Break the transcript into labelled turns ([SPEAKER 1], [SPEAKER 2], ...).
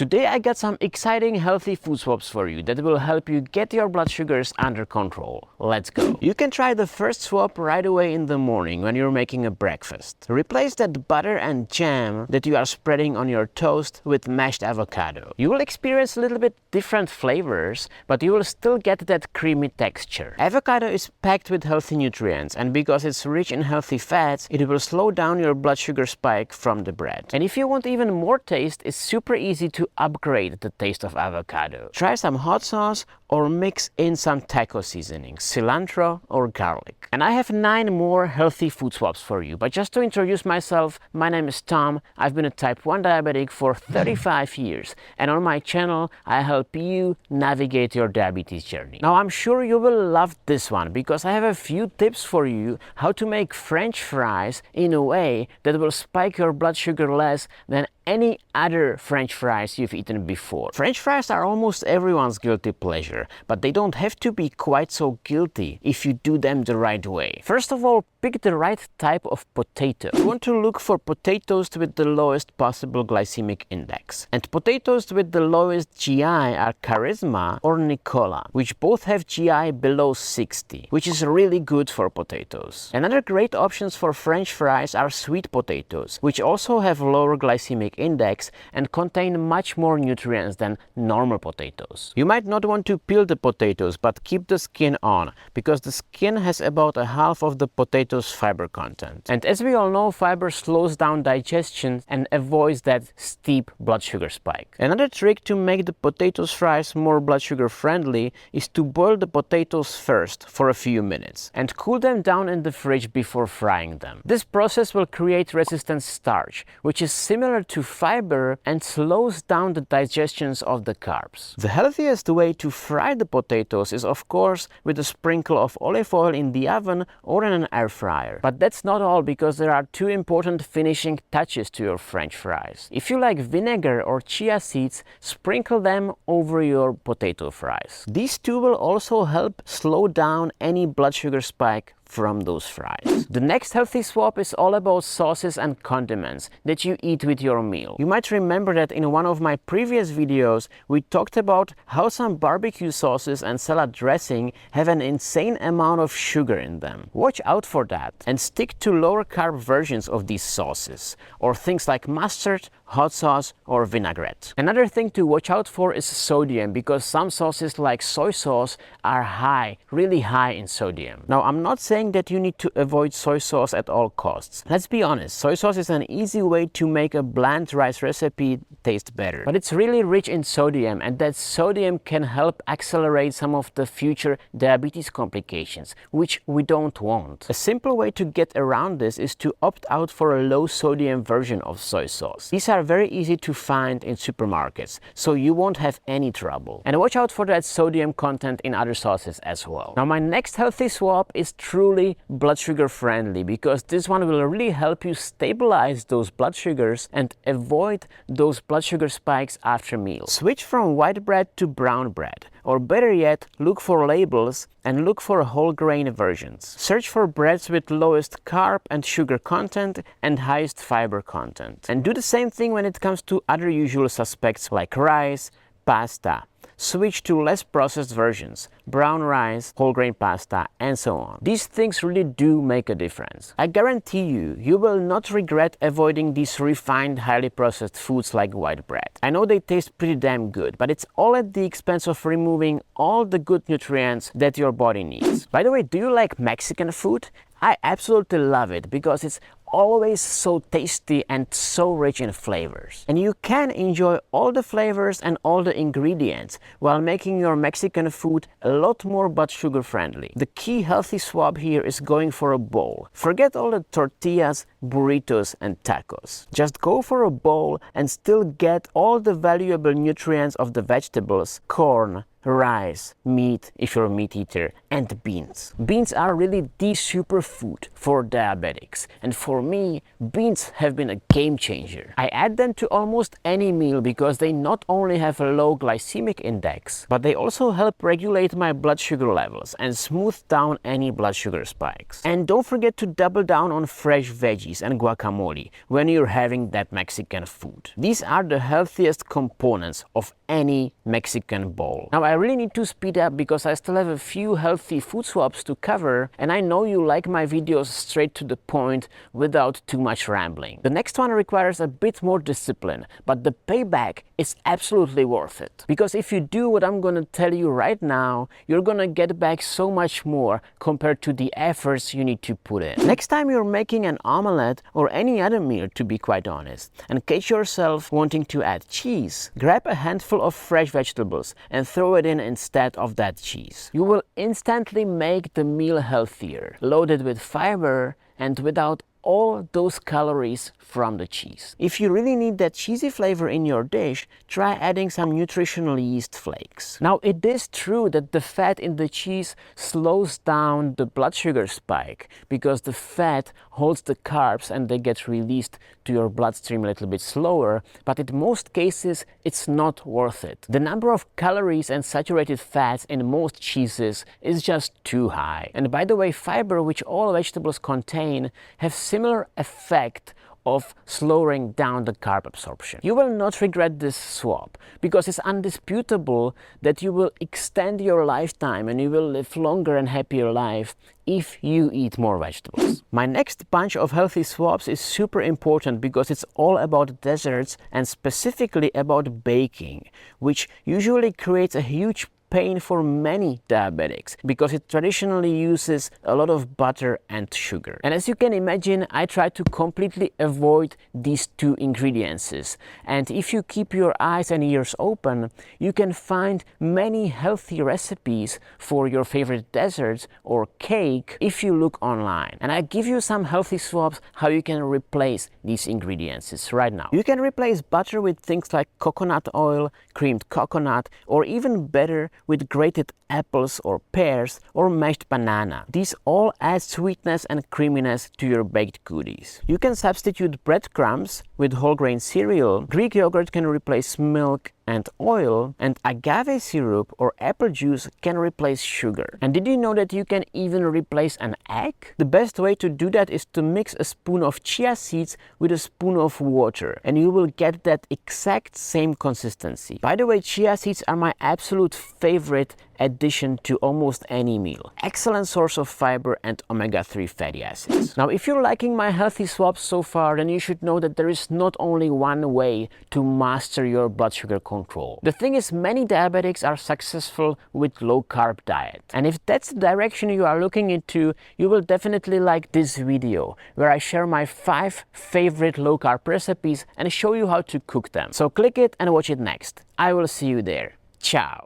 [SPEAKER 1] Today I got some exciting healthy food swaps for you that will help you get your blood sugars under control. Let's go! You can try the first swap right away in the morning when you're making a breakfast. Replace that butter and jam that you are spreading on your toast with mashed avocado. You will experience a little bit different flavors, but you will still get that creamy texture. Avocado is packed with healthy nutrients, and because it's rich in healthy fats, it will slow down your blood sugar spike from the bread. And if you want even more taste, it's super easy to upgrade the taste of avocado. Try some hot sauce or mix in some taco seasoning, cilantro or garlic. And I have 9 more healthy food swaps for you, but just to introduce myself, my name is Tom. I've been a type 1 diabetic for 35 years, and on my channel I help you navigate your diabetes journey. Now I'm sure you will love this one because I have a few tips for you how to make French fries in a way that will spike your blood sugar less than any other French fries you've eaten before. French fries are almost everyone's guilty pleasure, but they don't have to be quite so guilty if you do them the right way. First of all, pick the right type of potato. You want to look for potatoes with the lowest possible glycemic index. And potatoes with the lowest GI are Charisma or Nicola, which both have GI below 60, which is really good for potatoes. Another great options for French fries are sweet potatoes, which also have lower glycemic index and contain much more nutrients than normal potatoes. You might not want to peel the potatoes, but keep the skin on, because the skin has about a half of the potato's fiber content. And as we all know, fiber slows down digestion and avoids that steep blood sugar spike. Another trick to make the potatoes fries more blood sugar friendly is to boil the potatoes first for a few minutes and cool them down in the fridge before frying them. This process will create resistant starch, which is similar to fiber and slows down the digestions of the carbs. The healthiest way to fry the potatoes is of course with a sprinkle of olive oil in the oven or in an air fryer. But that's not all, because there are 2 important finishing touches to your French fries. If you like vinegar or chia seeds, sprinkle them over your potato fries. These 2 will also help slow down any blood sugar spike from those fries. The next healthy swap is all about sauces and condiments that you eat with your meal. You might remember that in one of my previous videos we talked about how some barbecue sauces and salad dressing have an insane amount of sugar in them. Watch out for that and stick to lower carb versions of these sauces, or things like mustard, hot sauce or vinaigrette. Another thing to watch out for is sodium, because some sauces like soy sauce are high, really high in sodium. Now I'm not saying that you need to avoid soy sauce at all costs. Let's be honest, soy sauce is an easy way to make a bland rice recipe taste better. But it's really rich in sodium, and that sodium can help accelerate some of the future diabetes complications, which we don't want. A simple way to get around this is to opt out for a low sodium version of soy sauce. These are very easy to find in supermarkets, so you won't have any trouble. And watch out for that sodium content in other sauces as well. Now my next healthy swap is truly blood sugar friendly, because this one will really help you stabilize those blood sugars and avoid those blood sugar spikes after meals. Switch from white bread to brown bread, or better yet, look for labels and look for whole grain versions. Search for breads with lowest carb and sugar content and highest fiber content. And do the same thing when it comes to other usual suspects like rice, pasta. Switch to less processed versions, brown rice, whole grain pasta, and so on. These things really do make a difference. I guarantee you, you will not regret avoiding these refined, highly processed foods like white bread. I know they taste pretty damn good, but it's all at the expense of removing all the good nutrients that your body needs. By the way, do you like Mexican food? I absolutely love it because it's always so tasty and so rich in flavors. And you can enjoy all the flavors and all the ingredients while making your Mexican food a lot more blood sugar friendly. The key healthy swap here is going for a bowl. Forget all the tortillas, burritos and tacos. Just go for a bowl and still get all the valuable nutrients of the vegetables, corn, rice, meat if you're a meat eater, and beans. Beans are really the superfood for diabetics, and for me, beans have been a game changer. I add them to almost any meal because they not only have a low glycemic index, but they also help regulate my blood sugar levels and smooth down any blood sugar spikes. And don't forget to double down on fresh veggies and guacamole when you're having that Mexican food. These are the healthiest components of any Mexican bowl. Now I really need to speed up because I still have a few healthy food swaps to cover, and I know you like my videos straight to the point without too much rambling. The next one requires a bit more discipline, but the payback is absolutely worth it. Because if you do what I'm gonna tell you right now, you're gonna get back so much more compared to the efforts you need to put in. Next time you're making an omelette or any other meal, to be quite honest, and catch yourself wanting to add cheese, grab a handful of fresh vegetables and throw it in instead of that cheese. You will instantly make the meal healthier, loaded with fiber and without all those calories from the cheese. If you really need that cheesy flavor in your dish, try adding some nutritional yeast flakes. Now, it is true that the fat in the cheese slows down the blood sugar spike because the fat holds the carbs and they get released to your bloodstream a little bit slower, but in most cases it's not worth it. The number of calories and saturated fats in most cheeses is just too high. And by the way, fiber, which all vegetables contain, have similar effect of slowing down the carb absorption. You will not regret this swap because it's undisputable that you will extend your lifetime and you will live longer and happier life if you eat more vegetables. My next bunch of healthy swaps is super important because it's all about desserts and specifically about baking, which usually creates a huge pain for many diabetics because it traditionally uses a lot of butter and sugar. And as you can imagine, I try to completely avoid these two ingredients. And if you keep your eyes and ears open, you can find many healthy recipes for your favorite desserts or cake if you look online. And I give you some healthy swaps how you can replace these ingredients right now. You can replace butter with things like coconut oil, creamed coconut, or even better, with grated apples or pears or mashed banana. These all add sweetness and creaminess to your baked goodies. You can substitute breadcrumbs with whole grain cereal. Greek yogurt can replace milk and oil, and agave syrup or apple juice can replace sugar. And did you know that you can even replace an egg? The best way to do that is to mix a spoon of chia seeds with a spoon of water, and you will get that exact same consistency. By the way, chia seeds are my absolute favorite addition to almost any meal. Excellent source of fiber and omega-3 fatty acids. Now, if you're liking my healthy swaps so far, then you should know that there is not only one way to master your blood sugar control. The thing is, many diabetics are successful with low-carb diet. And if that's the direction you are looking into, you will definitely like this video, where I share my 5 favorite low-carb recipes and show you how to cook them. So click it and watch it next. I will see you there. Ciao.